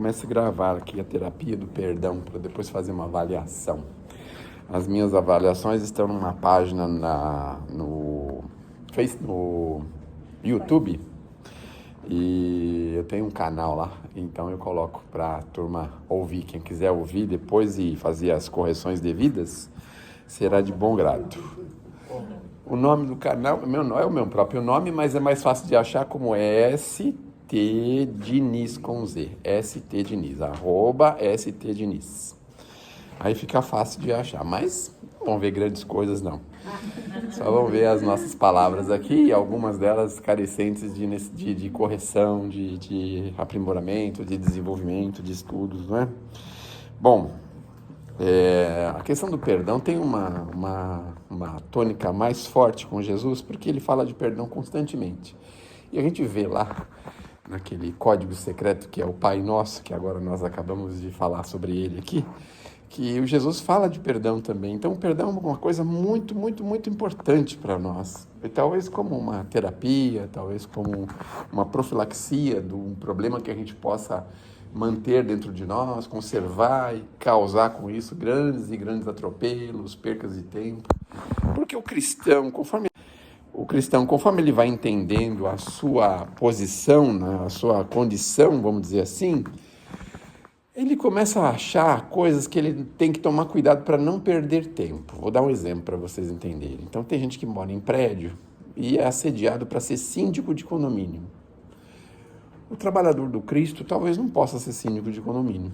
Começo a gravar aqui a terapia do perdão para depois fazer uma avaliação. As minhas avaliações estão numa página no YouTube e eu tenho um canal lá, então eu coloco para a turma ouvir. Quem quiser ouvir depois e fazer as correções devidas, será de bom grado. O nome do canal é o meu próprio nome, mas é mais fácil de achar como ST Diniz com Z. ST Diniz, @ST Diniz. Aí fica fácil de achar, mas não vão ver grandes coisas não. Só vão ver as nossas palavras aqui, algumas delas carecentes de correção, de aprimoramento, de desenvolvimento, de estudos, não é? Bom, a questão do perdão tem uma tônica mais forte com Jesus, porque ele fala de perdão constantemente. E a gente vê lá, naquele código secreto que é o Pai Nosso, que agora nós acabamos de falar sobre ele aqui, que o Jesus fala de perdão também. Então o perdão é uma coisa muito, muito, muito importante para nós. E talvez como uma terapia, talvez como uma profilaxia de um problema que a gente possa manter dentro de nós, conservar e causar com isso grandes e grandes atropelos, percas de tempo. Porque o cristão, conforme ele vai entendendo a sua posição, né, a sua condição, vamos dizer assim, ele começa a achar coisas que ele tem que tomar cuidado para não perder tempo. Vou dar um exemplo para vocês entenderem. Então, tem gente que mora em prédio e é assediado para ser síndico de condomínio. O trabalhador do Cristo talvez não possa ser síndico de condomínio,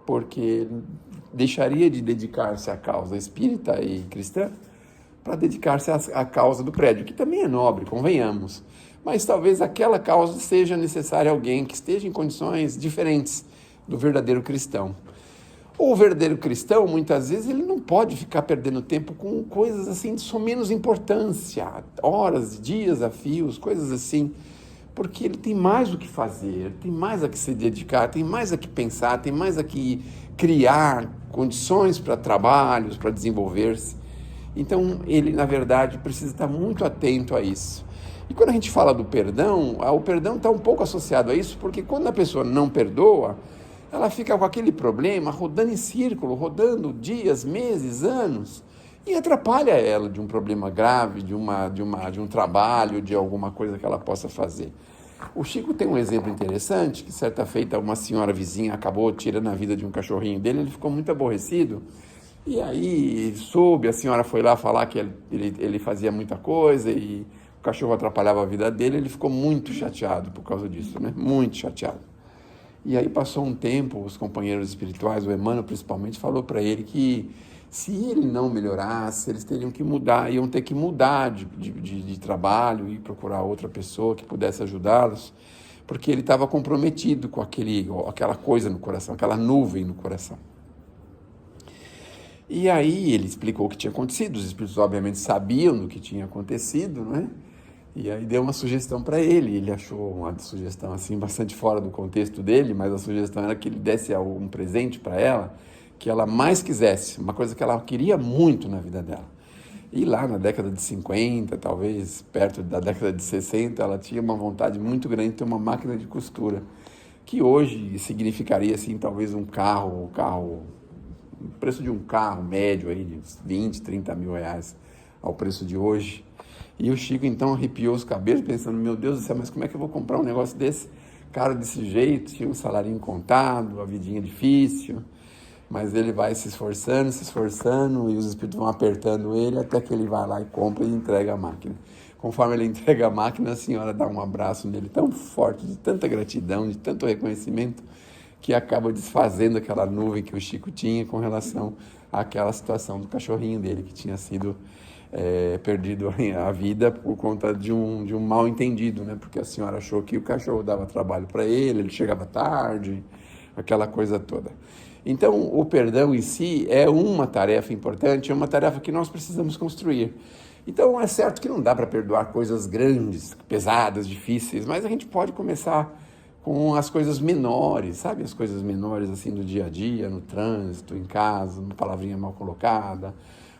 porque deixaria de dedicar-se à causa espírita e cristã para dedicar-se à causa do prédio, que também é nobre, convenhamos. Mas talvez aquela causa seja necessária a alguém que esteja em condições diferentes do verdadeiro cristão. O verdadeiro cristão, muitas vezes, ele não pode ficar perdendo tempo com coisas assim de só menos importância, horas, dias a fios, coisas assim, porque ele tem mais o que fazer, tem mais a que se dedicar, tem mais a que pensar, tem mais a que criar condições para trabalhos, para desenvolver-se. Então, ele, na verdade, precisa estar muito atento a isso. E quando a gente fala do perdão, o perdão está um pouco associado a isso, porque quando a pessoa não perdoa, ela fica com aquele problema rodando em círculo, rodando dias, meses, anos, e atrapalha ela de um problema grave, de um trabalho, de alguma coisa que ela possa fazer. O Chico tem um exemplo interessante, que certa feita uma senhora vizinha acabou tirando a vida de um cachorrinho dele, ele ficou muito aborrecido, e aí soube, a senhora foi lá falar que ele fazia muita coisa e o cachorro atrapalhava a vida dele, ele ficou muito chateado por causa disso, né? Muito chateado. E aí passou um tempo, os companheiros espirituais, o Emmanuel principalmente, falou para ele que se ele não melhorasse, eles teriam que mudar, iam ter que mudar de trabalho e procurar outra pessoa que pudesse ajudá-los, porque ele estava comprometido com aquela coisa no coração, aquela nuvem no coração. E aí ele explicou o que tinha acontecido, os espíritos obviamente sabiam do que tinha acontecido, né? E aí deu uma sugestão para ele achou uma sugestão assim bastante fora do contexto dele, mas a sugestão era que ele desse um presente para ela, que ela mais quisesse, uma coisa que ela queria muito na vida dela. E lá na década de 50, talvez perto da década de 60, ela tinha uma vontade muito grande de ter uma máquina de costura, que hoje significaria assim talvez o preço de um carro médio aí de 20, 30 mil reais ao preço de hoje. E o Chico então arrepiou os cabelos pensando, meu Deus do céu, mas como é que eu vou comprar um negócio desse? Cara desse jeito, tinha um salário contado, a vidinha difícil, mas ele vai se esforçando e os espíritos vão apertando ele até que ele vai lá e compra e entrega a máquina. Conforme ele entrega a máquina, a senhora dá um abraço nele tão forte, de tanta gratidão, de tanto reconhecimento, que acaba desfazendo aquela nuvem que o Chico tinha com relação àquela situação do cachorrinho dele, que tinha sido perdido a vida por conta de um mal entendido, né? Porque a senhora achou que o cachorro dava trabalho para ele chegava tarde, aquela coisa toda. Então, o perdão em si é uma tarefa importante, é uma tarefa que nós precisamos construir. Então, é certo que não dá para perdoar coisas grandes, pesadas, difíceis, mas a gente pode começar com as coisas menores, sabe? As coisas menores assim do dia a dia, no trânsito, em casa, uma palavrinha mal colocada,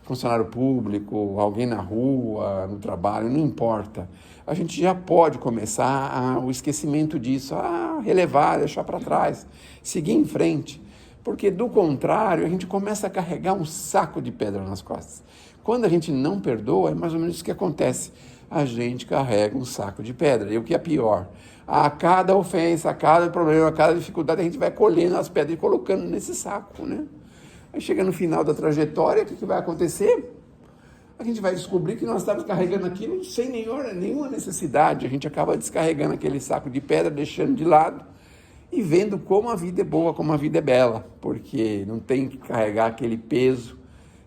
funcionário público, alguém na rua, no trabalho, não importa. A gente já pode começar o esquecimento disso, a relevar, deixar para trás, seguir em frente. Porque, do contrário, a gente começa a carregar um saco de pedra nas costas. Quando a gente não perdoa, é mais ou menos isso que acontece. A gente carrega um saco de pedra. E o que é pior? A cada ofensa, a cada problema, a cada dificuldade, a gente vai colhendo as pedras e colocando nesse saco, né? Aí chega no final da trajetória, o que vai acontecer? A gente vai descobrir que nós estávamos carregando aquilo sem nenhuma necessidade. A gente acaba descarregando aquele saco de pedra, deixando de lado e vendo como a vida é boa, como a vida é bela, porque não tem que carregar aquele peso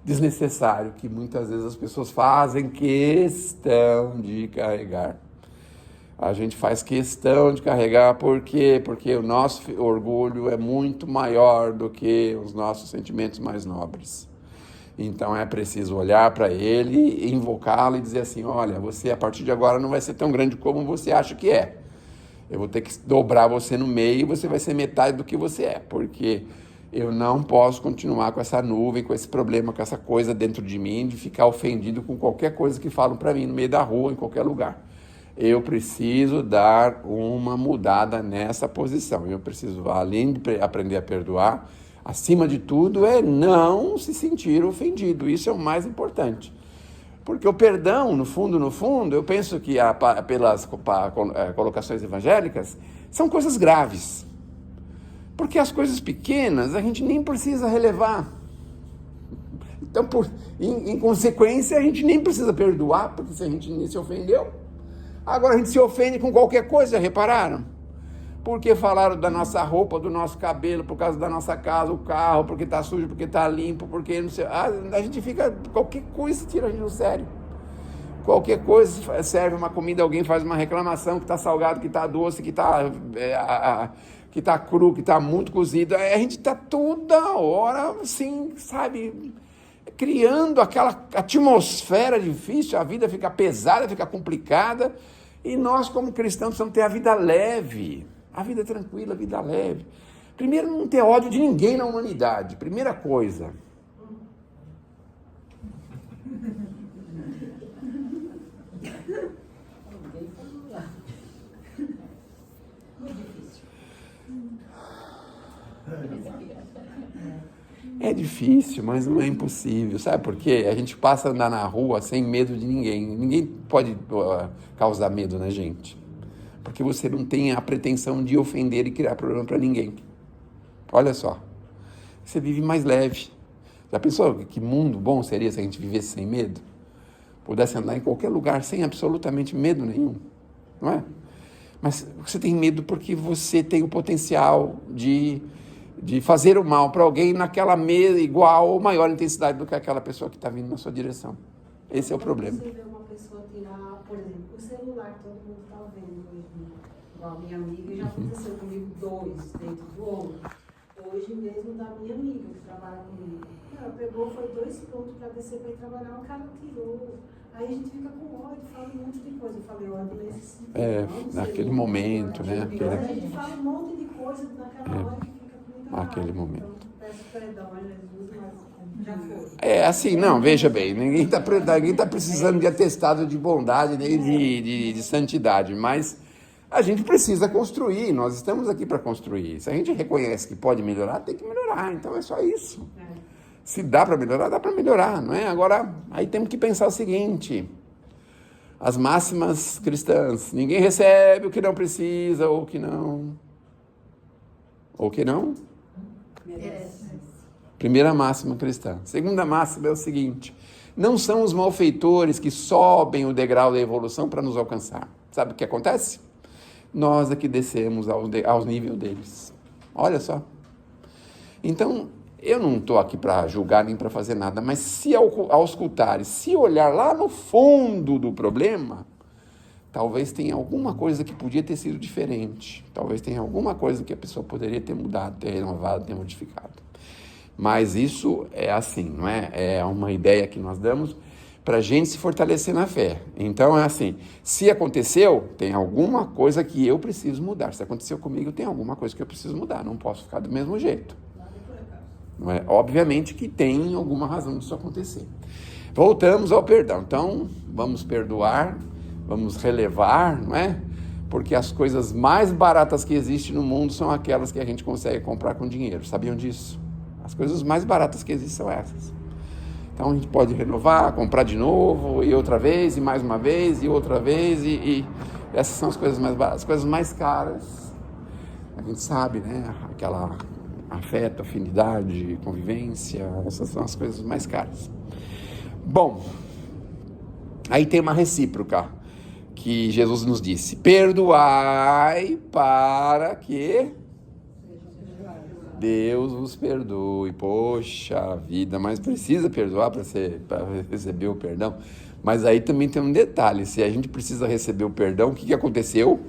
desnecessário que muitas vezes as pessoas fazem questão de carregar. A gente faz questão de carregar, por quê? Porque o nosso orgulho é muito maior do que os nossos sentimentos mais nobres. Então é preciso olhar para ele, invocá-lo e dizer assim, olha, você a partir de agora não vai ser tão grande como você acha que é. Eu vou ter que dobrar você no meio e você vai ser metade do que você é, porque eu não posso continuar com essa nuvem, com esse problema, com essa coisa dentro de mim, de ficar ofendido com qualquer coisa que falam para mim no meio da rua, em qualquer lugar. Eu preciso dar uma mudada nessa posição. Eu preciso, além de aprender a perdoar, acima de tudo é não se sentir ofendido. Isso é o mais importante. Porque o perdão, no fundo, eu penso que pelas colocações evangélicas, são coisas graves. Porque as coisas pequenas a gente nem precisa relevar. Então, em consequência, a gente nem precisa perdoar, porque se a gente nem se ofendeu. Agora a gente se ofende com qualquer coisa, já repararam? Porque falaram da nossa roupa, do nosso cabelo, por causa da nossa casa, o carro, porque está sujo, porque está limpo, porque não sei... a gente fica... Qualquer coisa tira a gente do sério. Qualquer coisa serve uma comida, alguém faz uma reclamação que está salgado, que está doce, que está cru, que está muito cozido. A gente está toda hora, assim, sabe, criando aquela atmosfera difícil, a vida fica pesada, fica complicada, e nós, como cristãos, precisamos ter a vida leve, a vida tranquila, a vida leve. Primeiro, não ter ódio de ninguém na humanidade, primeira coisa. É difícil, mas não é impossível. Sabe por quê? A gente passa a andar na rua sem medo de ninguém. Ninguém pode causar medo na gente. Porque você não tem a pretensão de ofender e criar problema para ninguém. Olha só. Você vive mais leve. Já pensou que mundo bom seria se a gente vivesse sem medo? Pudesse andar em qualquer lugar sem absolutamente medo nenhum. Não é? Mas você tem medo porque você tem o potencial de fazer o mal para alguém naquela igual ou maior intensidade do que aquela pessoa que está vindo na sua direção. Esse é o problema. Você vê uma pessoa tirar, por exemplo, o celular que todo mundo está vendo hoje, igual a minha amiga, já aconteceu comigo 2 dentro do outro. Hoje mesmo da minha amiga que trabalha comigo. Ela pegou, foi 2 pontos para descer para ir trabalhar, o cara tirou. Aí a gente fica com ódio, fala um monte de coisa. Eu falei, ódio nesse sentido. Naquele momento, né? A gente fala um monte de coisa naquela hora que fica muito errado. Naquele momento. Então, peço perdão a Jesus, mas já foi. Assim, não, veja bem, ninguém está precisando de atestado de bondade nem de santidade, mas a gente precisa construir, nós estamos aqui para construir. Se a gente reconhece que pode melhorar, tem que melhorar, então é só isso. Se dá para melhorar, dá para melhorar, não é? Agora, aí temos que pensar o seguinte, as máximas cristãs, ninguém recebe o que não precisa, ou que não... Merece. Primeira máxima cristã. Segunda máxima é o seguinte, não são os malfeitores que sobem o degrau da evolução para nos alcançar. Sabe o que acontece? Nós é que descemos ao nível deles. Olha só. Então, eu não estou aqui para julgar nem para fazer nada, mas se auscultar, se olhar lá no fundo do problema, talvez tenha alguma coisa que podia ter sido diferente. Talvez tenha alguma coisa que a pessoa poderia ter mudado, ter renovado, ter modificado. Mas isso é assim, não é? É uma ideia que nós damos para a gente se fortalecer na fé. Então é assim, se aconteceu, tem alguma coisa que eu preciso mudar. Se aconteceu comigo, tem alguma coisa que eu preciso mudar. Não posso ficar do mesmo jeito. Não é? Obviamente que tem alguma razão disso acontecer. Voltamos ao perdão. Então, vamos perdoar, vamos relevar, não é? Porque as coisas mais baratas que existem no mundo são aquelas que a gente consegue comprar com dinheiro. Sabiam disso? As coisas mais baratas que existem são essas. Então a gente pode renovar, comprar de novo, e outra vez, e mais uma vez, e outra vez, e essas são as coisas mais baratas. As coisas mais caras, a gente sabe, né? Aquela afeto, afinidade, convivência, essas são as coisas mais caras. Bom, aí tem uma recíproca, que Jesus nos disse: perdoai para que Deus vos perdoe. Poxa vida, mas precisa perdoar para receber o perdão? Mas aí também tem um detalhe: se a gente precisa receber o perdão, o que aconteceu?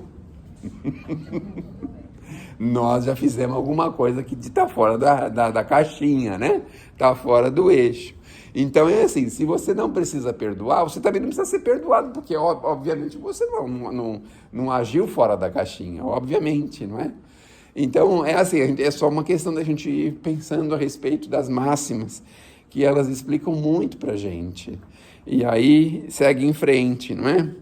Nós já fizemos alguma coisa que está fora da caixinha, né? Está fora do eixo. Então é assim, se você não precisa perdoar, você também não precisa ser perdoado, porque obviamente você não agiu fora da caixinha, obviamente, não é? Então é assim, é só uma questão da gente ir pensando a respeito das máximas, que elas explicam muito pra gente. E aí segue em frente, não é?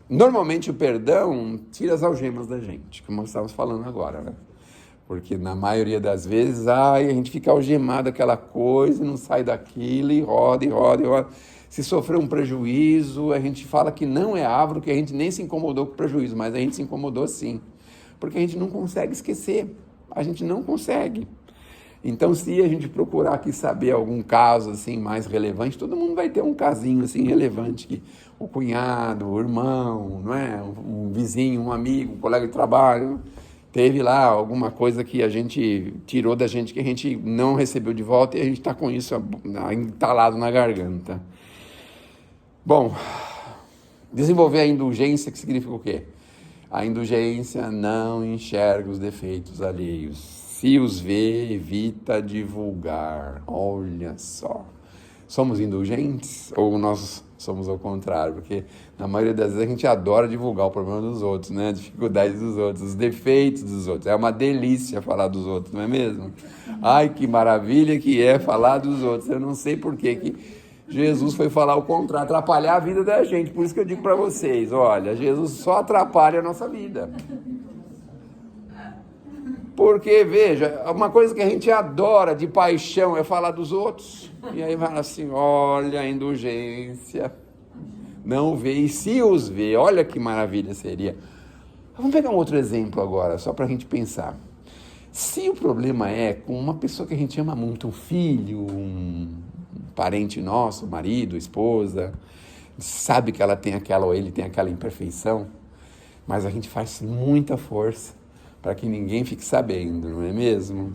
Normalmente o perdão tira as algemas da gente, como nós estávamos falando agora, né? Porque na maioria das vezes, a gente fica algemado aquela coisa, não sai daquilo e roda, e roda, e roda. Se sofreu um prejuízo, a gente fala que não é árvore, que a gente nem se incomodou com o prejuízo, mas a gente se incomodou sim. Porque a gente não consegue esquecer, a gente não consegue. Então, se a gente procurar aqui saber algum caso assim mais relevante, todo mundo vai ter um casinho assim relevante, que o cunhado, o irmão, não é? Um vizinho, um amigo, um colega de trabalho, teve lá alguma coisa que a gente tirou da gente, que a gente não recebeu de volta, e a gente está com isso entalado na garganta. Bom, desenvolver a indulgência, que significa o quê? A indulgência não enxerga os defeitos alheios. Se os vê, evita divulgar. Olha só. Somos indulgentes ou nós somos ao contrário? Porque na maioria das vezes a gente adora divulgar o problema dos outros, né? As dificuldades dos outros, os defeitos dos outros. É uma delícia falar dos outros, não é mesmo? Ai, que maravilha que é falar dos outros. Eu não sei por que Jesus foi falar o contrário, atrapalhar a vida da gente. Por isso que eu digo para vocês, olha, Jesus só atrapalha a nossa vida. Porque, veja, uma coisa que a gente adora de paixão é falar dos outros. E aí fala assim, olha a indulgência, não vê, e se os vê, olha que maravilha seria. Vamos pegar um outro exemplo agora, só para a gente pensar. Se o problema é com uma pessoa que a gente ama muito, um filho, um parente nosso, marido, esposa, sabe que ela tem aquela ou ele tem aquela imperfeição, mas a gente faz muita força para que ninguém fique sabendo, não é mesmo?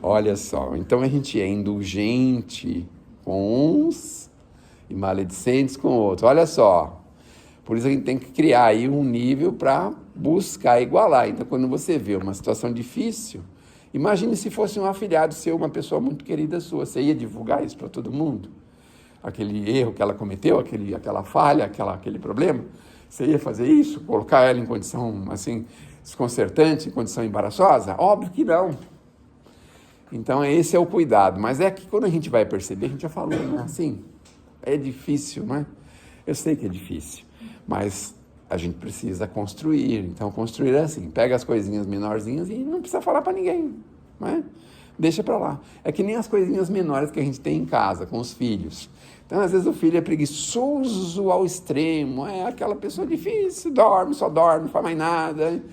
Olha só, então a gente é indulgente com uns e maledicentes com outros. Olha só, por isso a gente tem que criar aí um nível para buscar igualar. Então, quando você vê uma situação difícil, imagine se fosse um afilhado seu, uma pessoa muito querida sua, você ia divulgar isso para todo mundo? Aquele erro que ela cometeu, aquela falha, aquele problema? Você ia fazer isso? Colocar ela em condição, assim, desconcertante, em condição embaraçosa? Óbvio que não. Então, esse é o cuidado. Mas é que quando a gente vai perceber, a gente já falou, né? Assim, é difícil, né? Eu sei que é difícil, mas a gente precisa construir. Então, construir é assim, pega as coisinhas menorzinhas e não precisa falar para ninguém, né? Deixa para lá. É que nem as coisinhas menores que a gente tem em casa, com os filhos. Então, às vezes o filho é preguiçoso ao extremo, é aquela pessoa difícil, só dorme, não faz mais nada.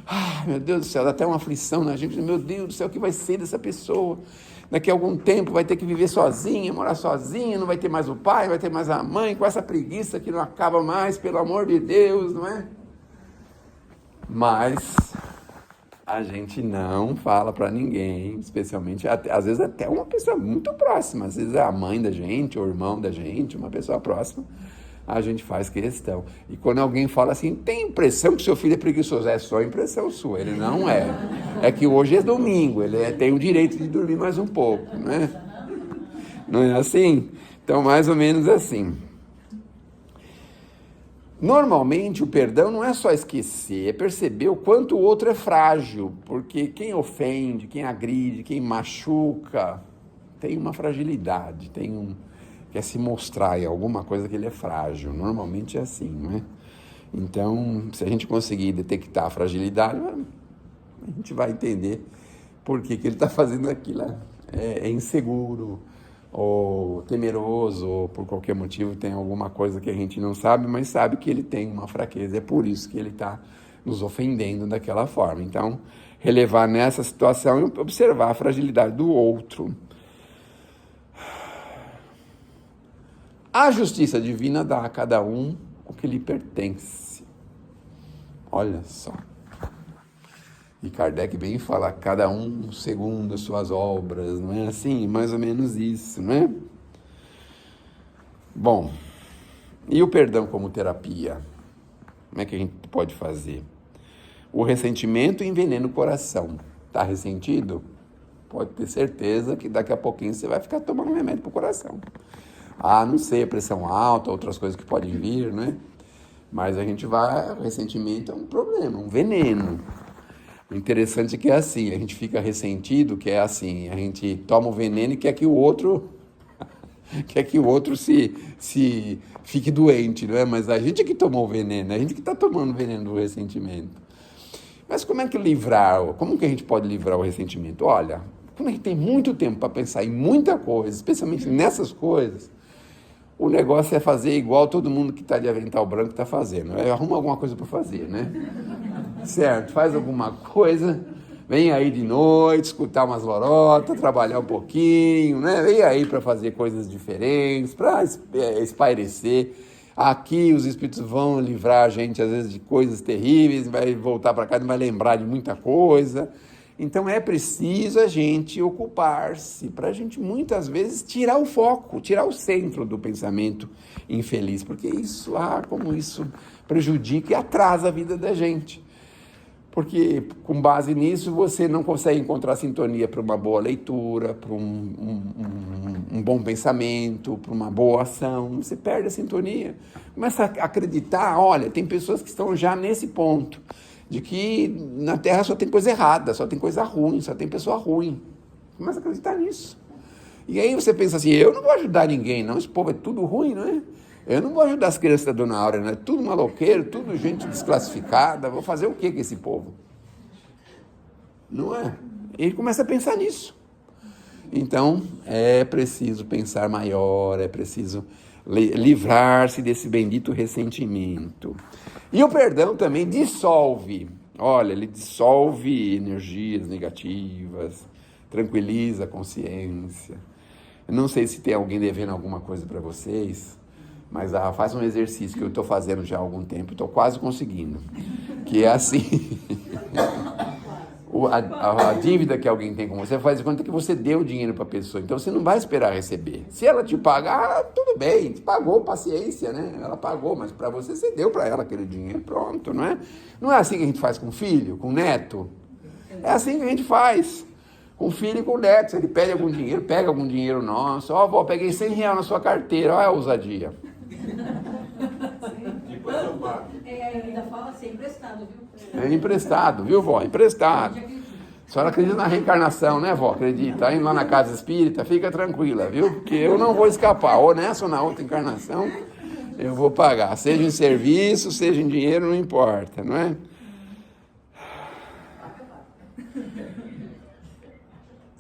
Ah, meu Deus do céu, dá até uma aflição na gente. Meu Deus do céu, o que vai ser dessa pessoa? Daqui a algum tempo vai ter que viver sozinha, morar sozinha, não vai ter mais o pai, vai ter mais a mãe, com essa preguiça que não acaba mais, pelo amor de Deus, não é? Mas a gente não fala para ninguém, especialmente, às vezes até uma pessoa muito próxima, às vezes é a mãe da gente, ou o irmão da gente, uma pessoa próxima, a gente faz questão. E quando alguém fala assim, tem impressão que seu filho é preguiçoso? É só impressão sua, ele não é. É que hoje é domingo, ele tem o direito de dormir mais um pouco, né? Não é assim? Então, mais ou menos assim. Normalmente o perdão não é só esquecer, é perceber o quanto o outro é frágil, porque quem ofende, quem agride, quem machuca, tem uma fragilidade, quer se mostrar em alguma coisa que ele é frágil. Normalmente é assim, não é? Então, se a gente conseguir detectar a fragilidade, a gente vai entender por que ele está fazendo aquilo. É inseguro, ou temeroso, ou por qualquer motivo tem alguma coisa que a gente não sabe, mas sabe que ele tem uma fraqueza. É por isso que ele está nos ofendendo daquela forma. Então, relevar nessa situação e observar a fragilidade do outro. A justiça divina dá a cada um o que lhe pertence. Olha só. E Kardec bem fala, cada um segundo as suas obras, não é assim? Mais ou menos isso, não é? Bom, e o perdão como terapia? Como é que a gente pode fazer? O ressentimento envenena o coração. Está ressentido? Pode ter certeza que daqui a pouquinho você vai ficar tomando remédio para o coração. Não sei, a pressão alta, outras coisas que podem vir, né? Mas o ressentimento é um problema, um veneno. O interessante é que é assim, a gente fica ressentido, que é assim, a gente toma o veneno e quer que o outro se fique doente, não é? Mas a gente que tomou o veneno, a gente que está tomando o veneno do ressentimento. Mas como que a gente pode livrar o ressentimento? Olha, quando a gente tem muito tempo para pensar em muita coisa, especialmente nessas coisas, o negócio é fazer igual todo mundo que está de avental branco está fazendo. Arruma alguma coisa para fazer, né? Certo, faz alguma coisa, vem aí de noite, escutar umas lorotas, trabalhar um pouquinho, né? Vem aí para fazer coisas diferentes, para espairecer. Aqui os espíritos vão livrar a gente, às vezes, de coisas terríveis, vai voltar para cá e não vai lembrar de muita coisa. Então é preciso a gente ocupar-se, para a gente muitas vezes tirar o foco, tirar o centro do pensamento infeliz, porque como isso prejudica e atrasa a vida da gente. Porque com base nisso você não consegue encontrar sintonia para uma boa leitura, para um bom pensamento, para uma boa ação, você perde a sintonia. Começa a acreditar, olha, tem pessoas que estão já nesse ponto, de que na Terra só tem coisa errada, só tem coisa ruim, só tem pessoa ruim. Começa a acreditar nisso. E aí você pensa assim, eu não vou ajudar ninguém, não, esse povo é tudo ruim, não é? Eu não vou ajudar as crianças da Dona Áurea, não é tudo maloqueiro, tudo gente desclassificada, vou fazer o que com esse povo? Não é? Ele começa a pensar nisso. Então, é preciso pensar maior, é preciso livrar-se desse bendito ressentimento. E o perdão também dissolve. Olha, ele dissolve energias negativas, tranquiliza a consciência. Eu não sei se tem alguém devendo alguma coisa para vocês, mas faz um exercício que eu estou fazendo já há algum tempo, estou quase conseguindo, que é assim, a dívida que alguém tem com você faz de conta que você deu o dinheiro para a pessoa, então você não vai esperar receber. Se ela te pagar, tudo bem, te pagou, paciência, né? Ela pagou, mas para você deu para ela aquele dinheiro, pronto, não é? Não é assim que a gente faz com filho, com neto? É assim que a gente faz. Com filho e com neto, se ele pede algum dinheiro, pega algum dinheiro nosso, vó, peguei R$100 na sua carteira, olha a ousadia. Ainda fala assim, emprestado, viu? É emprestado, viu, vó? Emprestado. A senhora acredita na reencarnação, né, vó? Acredita. Indo lá na casa espírita, fica tranquila, viu? Porque eu não vou escapar, ou nessa ou na outra encarnação, eu vou pagar. Seja em serviço, seja em dinheiro, não importa, não é?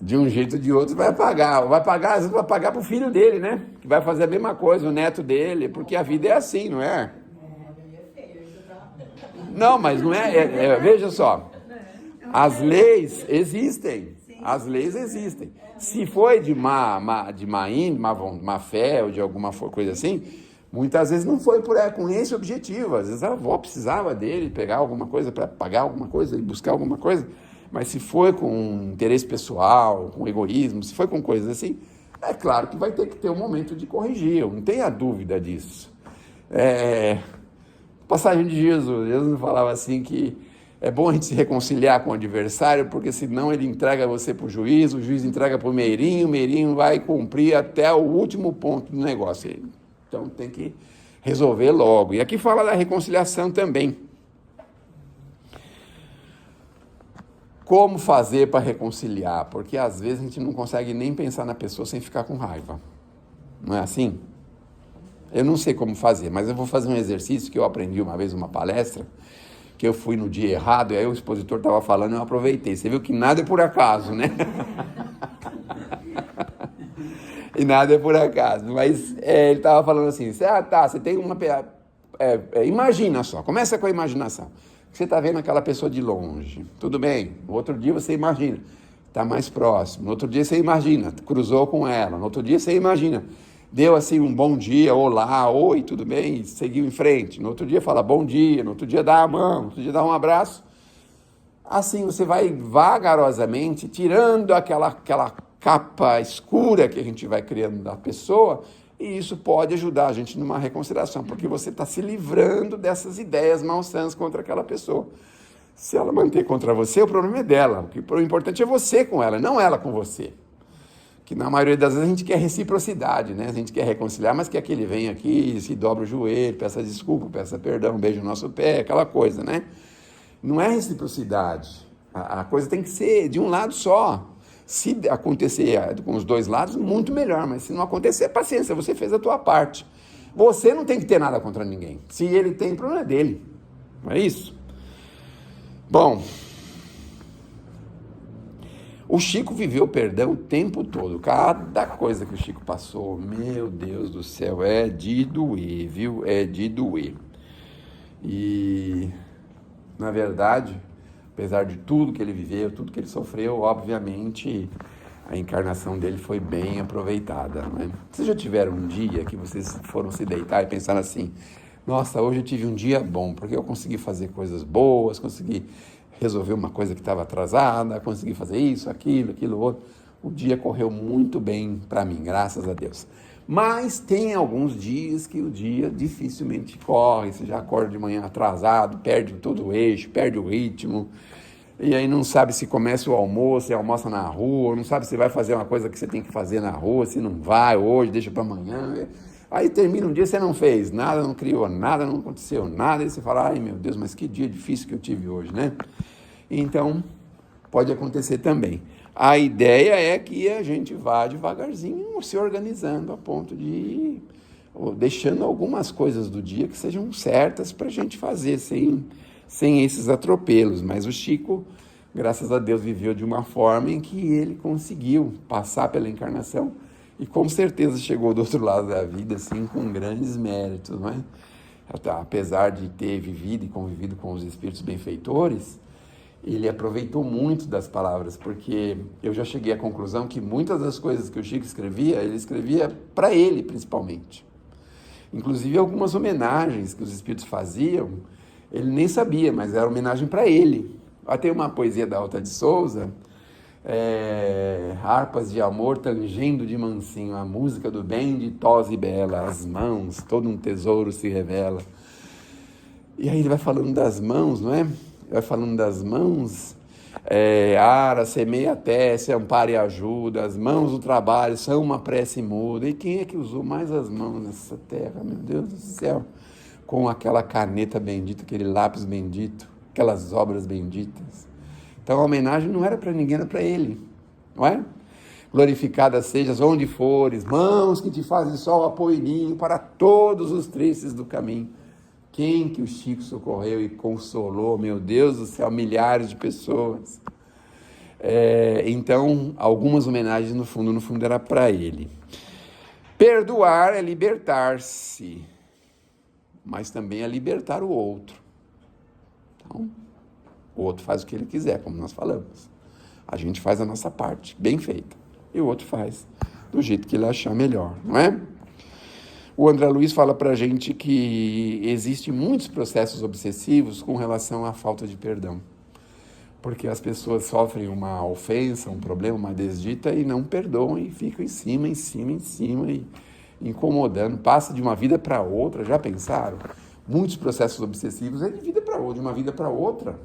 De um jeito ou de outro vai pagar, às vezes vai pagar para o filho dele, né? Que vai fazer a mesma coisa, o neto dele, porque a vida é assim, não é? Não, mas não é, veja só, as leis existem, Se foi de má fé ou de alguma coisa assim, muitas vezes não foi com esse objetivo, às vezes a avó precisava dele pegar alguma coisa para pagar alguma coisa e buscar alguma coisa. Mas se foi com interesse pessoal, com egoísmo, se foi com coisas assim, é claro que vai ter que ter um momento de corrigir, não tenha dúvida disso. Passagem de Jesus falava assim que é bom a gente se reconciliar com o adversário, porque senão ele entrega você para o juiz entrega para o meirinho vai cumprir até o último ponto do negócio. Então tem que resolver logo. E aqui fala da reconciliação também. Como fazer para reconciliar? Porque às vezes a gente não consegue nem pensar na pessoa sem ficar com raiva. Não é assim? Eu não sei como fazer, mas eu vou fazer um exercício que eu aprendi uma vez numa palestra, que eu fui no dia errado, e aí o expositor estava falando e eu aproveitei. Você viu que nada é por acaso, né? E nada é por acaso. Mas ele estava falando assim, você tem uma... imagina só, começa com a imaginação. Você está vendo aquela pessoa de longe, tudo bem. No outro dia você imagina, está mais próximo. No outro dia você imagina, cruzou com ela. No outro dia você imagina, deu assim um bom dia, olá, oi, tudo bem, e seguiu em frente. No outro dia fala bom dia, no outro dia dá a mão, no outro dia dá um abraço. Assim você vai vagarosamente tirando aquela capa escura que a gente vai criando da pessoa, e isso pode ajudar a gente numa reconciliação, porque você está se livrando dessas ideias malsãs contra aquela pessoa. Se ela manter contra você, o problema é dela. O importante é você com ela, não ela com você. Que na maioria das vezes a gente quer reciprocidade, né? A gente quer reconciliar, mas quer que ele venha aqui, se dobra o joelho, peça desculpa, peça perdão, beije o nosso pé, aquela coisa, né? Não é reciprocidade. A coisa tem que ser de um lado só. Se acontecer com os dois lados, muito melhor, mas se não acontecer, paciência, você fez a tua parte. Você não tem que ter nada contra ninguém. Se ele tem, o problema é dele. Não é isso? Bom, o Chico viveu perdão o tempo todo. Cada coisa que o Chico passou, meu Deus do céu, é de doer, viu? É de doer. E, na verdade, apesar de tudo que ele viveu, tudo que ele sofreu, obviamente a encarnação dele foi bem aproveitada, não é? Vocês já tiveram um dia que vocês foram se deitar e pensaram assim, nossa, hoje eu tive um dia bom, porque eu consegui fazer coisas boas, consegui resolver uma coisa que estava atrasada, consegui fazer isso, aquilo outro. O dia correu muito bem para mim, graças a Deus. Mas tem alguns dias que o dia dificilmente corre, você já acorda de manhã atrasado, perde todo o eixo, perde o ritmo, e aí não sabe se começa o almoço, se almoça na rua, não sabe se vai fazer uma coisa que você tem que fazer na rua, se não vai hoje, deixa para amanhã. Aí termina um dia, você não fez nada, não criou nada, não aconteceu nada, e você fala, ai meu Deus, mas que dia difícil que eu tive hoje, né? Então, pode acontecer também. A ideia é que a gente vá devagarzinho se organizando a ponto de ir deixando algumas coisas do dia que sejam certas para a gente fazer sem esses atropelos. Mas o Chico, graças a Deus, viveu de uma forma em que ele conseguiu passar pela encarnação e com certeza chegou do outro lado da vida assim, com grandes méritos, não é? Apesar de ter vivido e convivido com os espíritos benfeitores, ele aproveitou muito das palavras, porque eu já cheguei à conclusão que muitas das coisas que o Chico escrevia, ele escrevia para ele, principalmente. Inclusive algumas homenagens que os espíritos faziam, ele nem sabia, mas era homenagem para ele. Tem uma poesia da Alta de Souza, harpas de amor tangendo de mansinho, a música do bem ditosa e bela, as mãos, todo um tesouro se revela. E aí ele vai falando das mãos, não é? Vai falando das mãos, ara, semeia, tece, ampara e ajuda, as mãos do trabalho são uma prece muda. E quem é que usou mais as mãos nessa terra, meu Deus do céu? Com aquela caneta bendita, aquele lápis bendito, aquelas obras benditas. Então a homenagem não era para ninguém, era para ele, não é? Glorificada sejas onde fores, mãos que te fazem sol, apoio para todos os tristes do caminho. Quem que o Chico socorreu e consolou, meu Deus do céu, milhares de pessoas. Então, algumas homenagens, no fundo, era para ele. Perdoar é libertar-se, mas também é libertar o outro. Então, o outro faz o que ele quiser, como nós falamos. A gente faz a nossa parte, bem feita, e o outro faz do jeito que ele achar melhor, não é? O André Luiz fala para a gente que existem muitos processos obsessivos com relação à falta de perdão. Porque as pessoas sofrem uma ofensa, um problema, uma desdita e não perdoam e ficam em cima e incomodando. Passa de uma vida para outra, já pensaram? Muitos processos obsessivos é de vida para outra, de uma vida para outra.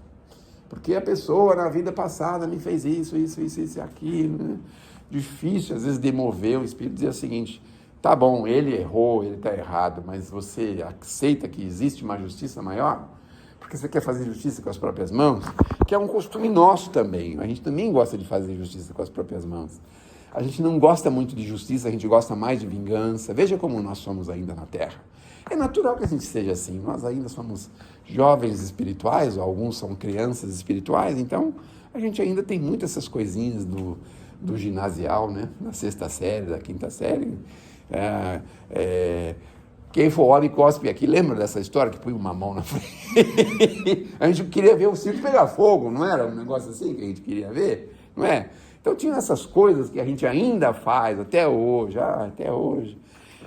Porque a pessoa na vida passada me fez isso e aquilo, né? Difícil, às vezes, demover o espírito, dizer o seguinte... Tá bom, ele errou, ele está errado, mas você aceita que existe uma justiça maior? Porque você quer fazer justiça com as próprias mãos? Que é um costume nosso também. A gente também gosta de fazer justiça com as próprias mãos. A gente não gosta muito de justiça, a gente gosta mais de vingança. Veja como nós somos ainda na Terra. É natural que a gente seja assim. Nós ainda somos jovens espirituais, ou alguns são crianças espirituais, então a gente ainda tem muitas essas coisinhas do ginasial, né? Da 6ª série, da 5ª série. Quem for homem cospe aqui, lembra dessa história que põe uma mão na frente? A gente queria ver o circo pegar fogo, não era um negócio assim que a gente queria ver? Não é? Então tinha essas coisas que a gente ainda faz até hoje, até hoje.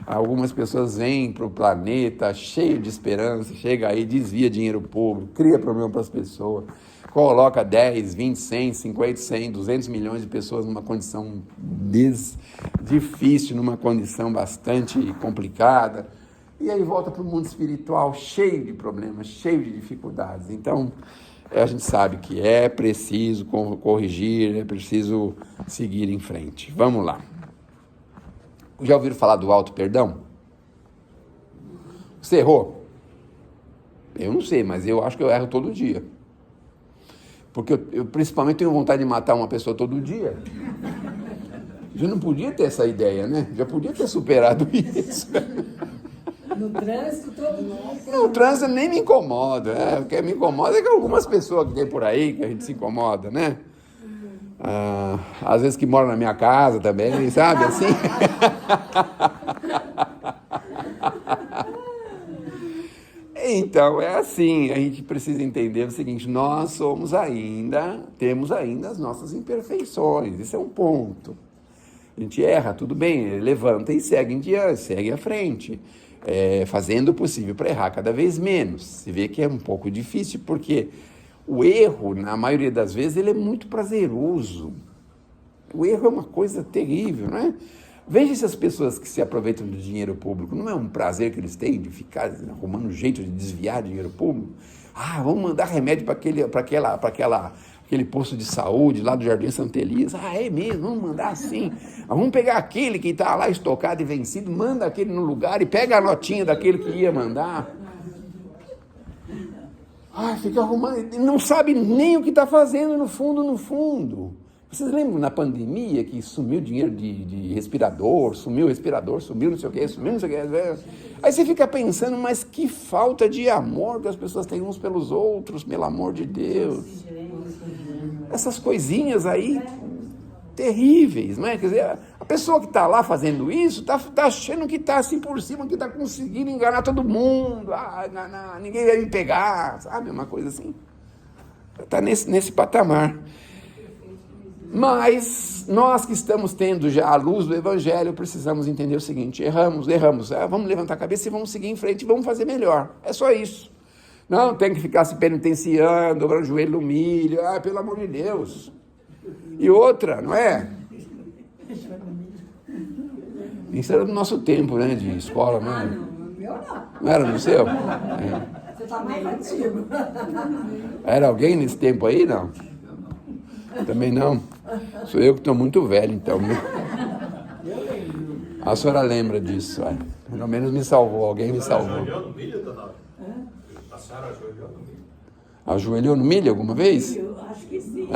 Algumas pessoas vêm para o planeta cheio de esperança, chega aí, desvia dinheiro público, cria problema para as pessoas, coloca 10, 20, 100, 50, 100, 200 milhões de pessoas numa condição difícil, numa condição bastante complicada, e aí volta para o mundo espiritual cheio de problemas, cheio de dificuldades. Então, a gente sabe que é preciso corrigir, é preciso seguir em frente. Vamos lá. Já ouviram falar do auto-perdão? Você errou? Eu não sei, mas eu acho que eu erro todo dia. Porque eu principalmente tenho vontade de matar uma pessoa todo dia. Já não podia ter essa ideia, né? Já podia ter superado isso. No trânsito, todo mundo. No trânsito nem me incomoda. O que me incomoda é que algumas pessoas que tem por aí, que a gente se incomoda, né? Às vezes que moram na minha casa também, sabe, assim. Então, é assim, a gente precisa entender o seguinte, nós temos ainda as nossas imperfeições, esse é um ponto. A gente erra, tudo bem, levanta e segue em diante, segue à frente, fazendo o possível para errar cada vez menos. Você vê que é um pouco difícil, porque o erro, na maioria das vezes, ele é muito prazeroso. O erro é uma coisa terrível, não é? Veja essas pessoas que se aproveitam do dinheiro público. Não é um prazer que eles têm de ficar arrumando um jeito de desviar dinheiro público? Vamos mandar remédio para aquele posto de saúde lá do Jardim Santa Elisa. É mesmo, vamos mandar assim. Vamos pegar aquele que está lá estocado e vencido, manda aquele no lugar e pega a notinha daquele que ia mandar. Fica arrumando, não sabe nem o que está fazendo no fundo. Vocês lembram na pandemia que sumiu dinheiro de respirador, sumiu não sei o que. Aí você fica pensando, mas que falta de amor que as pessoas têm uns pelos outros, pelo amor de Deus. Essas coisinhas aí, terríveis, não é? Quer dizer, a pessoa que está lá fazendo isso, está achando que está assim por cima, que está conseguindo enganar todo mundo, ninguém vai me pegar, sabe? Uma coisa assim. Está nesse patamar. Mas nós que estamos tendo já a luz do Evangelho, precisamos entender o seguinte, erramos, vamos levantar a cabeça e vamos seguir em frente, vamos fazer melhor, é só isso. Não tem que ficar se penitenciando, dobrando o joelho no milho, pelo amor de Deus. E outra, não é? Isso era do nosso tempo, né, de escola, não é? Não era no seu? Você está mais antigo. Era alguém nesse tempo aí, não? Também não? Sou eu que estou muito velho, então. A senhora lembra disso, pelo menos me salvou, alguém me salvou. Ajoelhou no milho, dona? A senhora ajoelhou no milho? Ajoelhou no milho alguma vez? Eu acho que sim.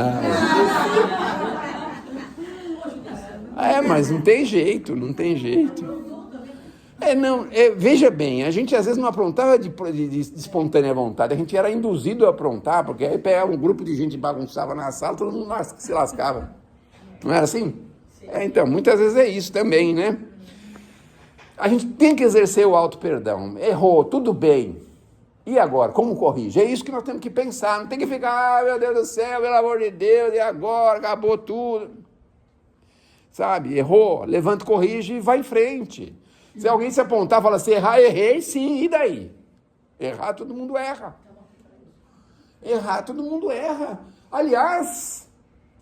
Mas não tem jeito. Veja bem, a gente às vezes não aprontava de espontânea vontade, a gente era induzido a aprontar, porque aí pegava um grupo de gente bagunçava na sala, todo mundo se lascava. Não era assim? Então, muitas vezes é isso também, né? A gente tem que exercer o auto-perdão. Errou, tudo bem. E agora, como corrige? É isso que nós temos que pensar, não tem que ficar, meu Deus do céu, pelo amor de Deus, e agora, acabou tudo. Sabe, errou, levanta, corrige e vai em frente. Se alguém se apontar e falar assim, errei sim, e daí? Errar, todo mundo erra. Aliás,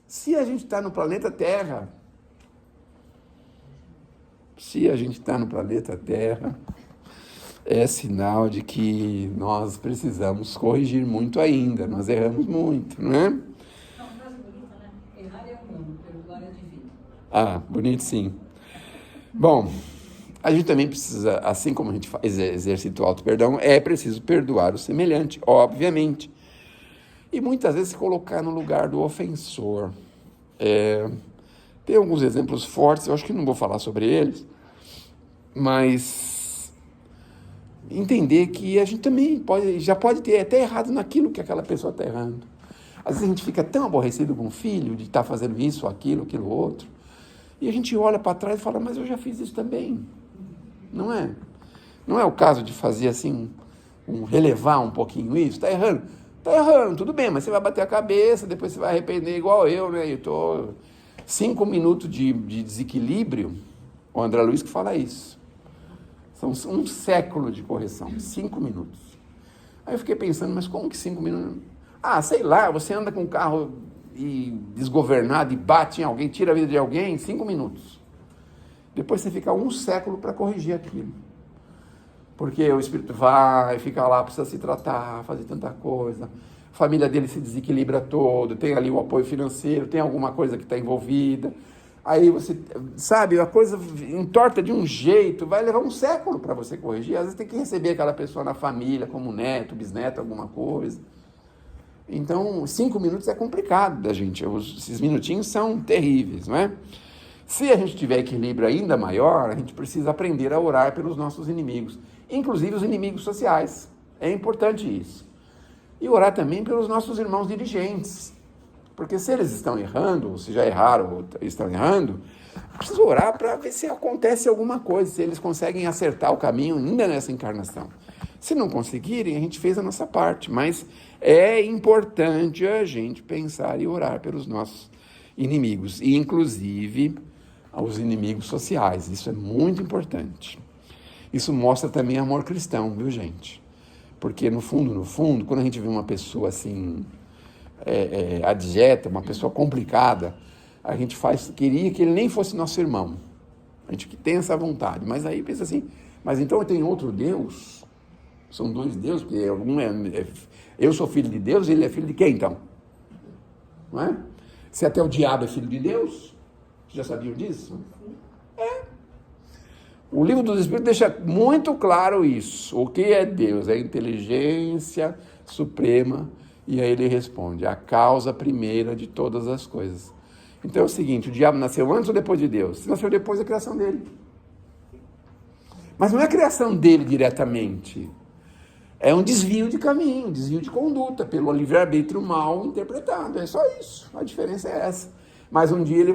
se a gente está no planeta Terra, é sinal de que nós precisamos corrigir muito ainda, nós erramos muito, não é? É uma frase bonita, né? Errar é humano, perdoar é divino. Bonito sim. Bom, a gente também precisa, assim como a gente exercita o auto-perdão, é preciso perdoar o semelhante, obviamente. E muitas vezes se colocar no lugar do ofensor. Tem alguns exemplos fortes, eu acho que não vou falar sobre eles, mas entender que a gente também já pode ter até errado naquilo que aquela pessoa está errando. Às vezes a gente fica tão aborrecido com o filho de estar fazendo isso, aquilo outro, e a gente olha para trás e fala, mas eu já fiz isso também. Não é? Não é o caso de fazer assim, relevar um pouquinho isso? Está errando? Está errando, tudo bem, mas você vai bater a cabeça, depois você vai arrepender igual eu, né? Eu estou 5 minutos de desequilíbrio, o André Luiz que fala isso. São um século de correção, 5 minutos. Aí eu fiquei pensando, mas como que 5 minutos? Sei lá, você anda com o carro desgovernado e bate em alguém, tira a vida de alguém, 5 minutos. Depois você fica 1 século para corrigir aquilo. Porque o espírito vai, fica lá, precisa se tratar, fazer tanta coisa. A família dele se desequilibra todo, tem ali o apoio financeiro, tem alguma coisa que está envolvida. Aí você, sabe, a coisa entorta de um jeito, vai levar 1 século para você corrigir. Às vezes tem que receber aquela pessoa na família, como neto, bisneto, alguma coisa. Então, 5 minutos é complicado da gente, esses minutinhos são terríveis, não é? Se a gente tiver equilíbrio ainda maior, a gente precisa aprender a orar pelos nossos inimigos, inclusive os inimigos sociais. É importante isso. E orar também pelos nossos irmãos dirigentes, porque se eles estão errando, ou se já erraram ou estão errando, precisa orar para ver se acontece alguma coisa, se eles conseguem acertar o caminho ainda nessa encarnação. Se não conseguirem, a gente fez a nossa parte, mas é importante a gente pensar e orar pelos nossos inimigos, e inclusive aos inimigos sociais. Isso é muito importante. Isso mostra também amor cristão, viu, gente? Porque no fundo, quando a gente vê uma pessoa assim, adjeta, uma pessoa complicada, a gente queria que ele nem fosse nosso irmão. A gente tem essa vontade, mas aí pensa assim, mas então tem outro Deus? São 2 deuses, porque eu sou filho de Deus, ele é filho de quem então? Não é? Se até o diabo é filho de Deus, vocês já sabiam disso? O livro dos Espíritos deixa muito claro isso. O que é Deus? É a inteligência suprema. E aí ele responde, a causa primeira de todas as coisas. Então é o seguinte, o diabo nasceu antes ou depois de Deus? Se nasceu depois da criação dele. Mas não é a criação dele diretamente. É um desvio de caminho, um desvio de conduta, pelo livre-arbítrio mal interpretado. É só isso. A diferença é essa. Mas um dia ele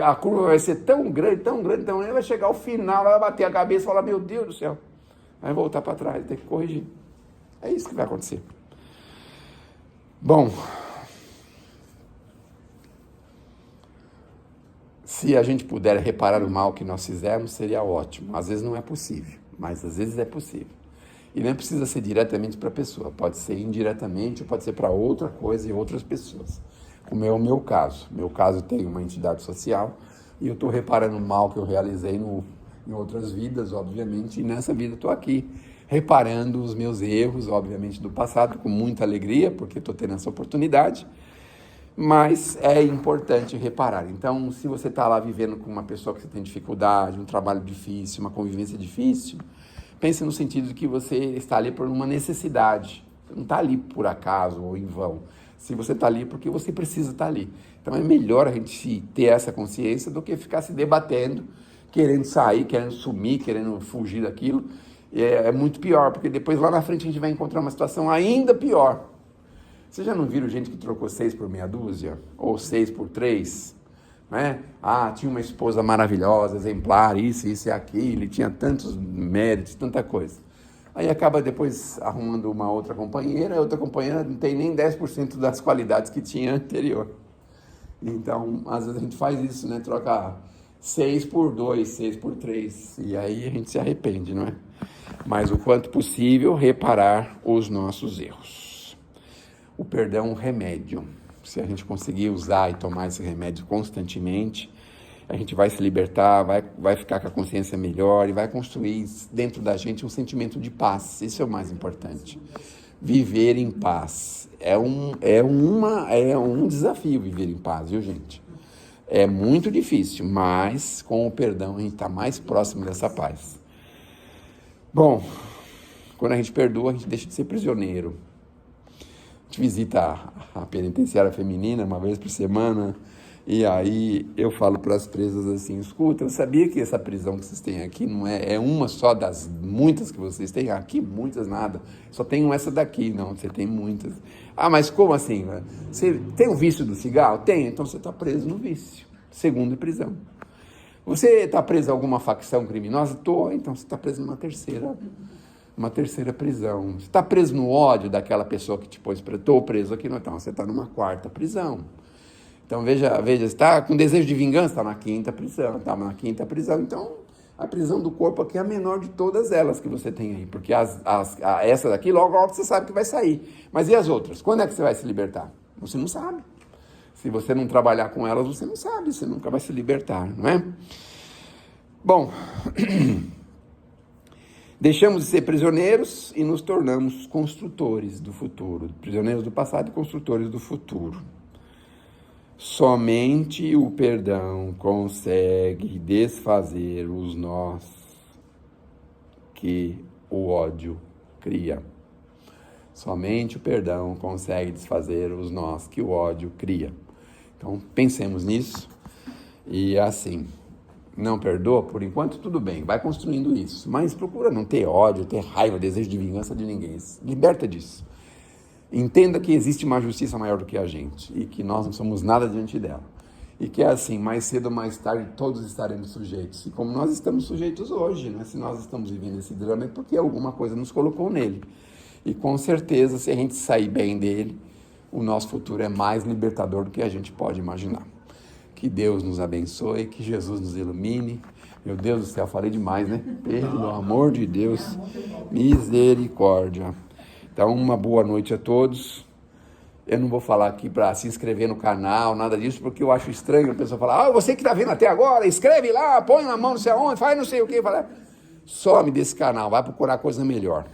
a curva vai ser tão grande, ele vai chegar ao final, vai bater a cabeça e falar, meu Deus do céu. Vai voltar para trás, tem que corrigir. É isso que vai acontecer. Bom, se a gente puder reparar o mal que nós fizermos, seria ótimo. Às vezes não é possível, mas às vezes é possível. E não precisa ser diretamente para a pessoa, pode ser indiretamente, ou pode ser para outra coisa e outras pessoas. Como é o meu caso. Meu caso tem uma entidade social e eu estou reparando o mal que eu realizei em outras vidas, obviamente, e nessa vida estou aqui, reparando os meus erros, obviamente, do passado, com muita alegria, porque estou tendo essa oportunidade, mas é importante reparar. Então, se você está lá vivendo com uma pessoa que você tem dificuldade, um trabalho difícil, uma convivência difícil, pense no sentido de que você está ali por uma necessidade, você não está ali por acaso ou em vão. Se você está ali, porque você precisa estar ali. Então é melhor a gente ter essa consciência do que ficar se debatendo, querendo sair, querendo sumir, querendo fugir daquilo. É muito pior, porque depois lá na frente a gente vai encontrar uma situação ainda pior. Vocês já não viram gente que trocou 6 por meia dúzia? Ou 6 por 3? Né? Tinha uma esposa maravilhosa, exemplar, isso e aquilo, e tinha tantos méritos, tanta coisa. Aí acaba depois arrumando uma outra companheira, a outra companheira não tem nem 10% das qualidades que tinha anterior. Então, às vezes a gente faz isso, né? Troca 6 por 2, 6 por 3, e aí a gente se arrepende, não é? Mas o quanto possível, reparar os nossos erros. O perdão é um remédio. Se a gente conseguir usar e tomar esse remédio constantemente, a gente vai se libertar, vai ficar com a consciência melhor e vai construir dentro da gente um sentimento de paz. Isso é o mais importante. Viver em paz. É um desafio viver em paz, viu, gente? É muito difícil, mas com o perdão a gente está mais próximo dessa paz. Bom, quando a gente perdoa, a gente deixa de ser prisioneiro. A gente visita a penitenciária feminina uma vez por semana, e aí eu falo para as presas assim, escuta, eu sabia que essa prisão que vocês têm aqui não é uma só das muitas que vocês têm? Aqui muitas nada, só tenho essa daqui. Não, você tem muitas. Ah, mas como assim? Você tem o vício do cigarro? Tem, então você está preso no vício. Segunda prisão. Você está preso a alguma facção criminosa? Estou, então você está preso numa terceira prisão. Você está preso no ódio daquela pessoa que te pôs preso? Estou preso aqui, não, então você está numa 4ª prisão. Então veja, você está com desejo de vingança? Está na 5ª prisão, então a prisão do corpo aqui é a menor de todas elas que você tem aí, porque essa daqui logo você sabe que vai sair. Mas e as outras? Quando é que você vai se libertar? Você não sabe. Se você não trabalhar com elas, você não sabe, você nunca vai se libertar, não é? Bom, deixamos de ser prisioneiros e nos tornamos construtores do futuro, prisioneiros do passado e construtores do futuro. Somente o perdão consegue desfazer os nós que o ódio cria. Somente o perdão consegue desfazer os nós que o ódio cria. Então, pensemos nisso. E assim, não perdoa, por enquanto tudo bem, vai construindo isso. Mas procura não ter ódio, ter raiva, desejo de vingança de ninguém. Liberta disso. Entenda que existe uma justiça maior do que a gente e que nós não somos nada diante dela. E que é assim, mais cedo ou mais tarde todos estaremos sujeitos. E como nós estamos sujeitos hoje, né? Se nós estamos vivendo esse drama é porque alguma coisa nos colocou nele. E com certeza, se a gente sair bem dele, o nosso futuro é mais libertador do que a gente pode imaginar. Que Deus nos abençoe, que Jesus nos ilumine. Meu Deus do céu, falei demais, né? Pelo amor de Deus, misericórdia. Então, uma boa noite a todos. Eu não vou falar aqui para se inscrever no canal, nada disso, porque eu acho estranho a pessoa falar, você que está vendo até agora, escreve lá, põe na mão não sei aonde, faz não sei o que. Some desse canal, vai procurar coisa melhor.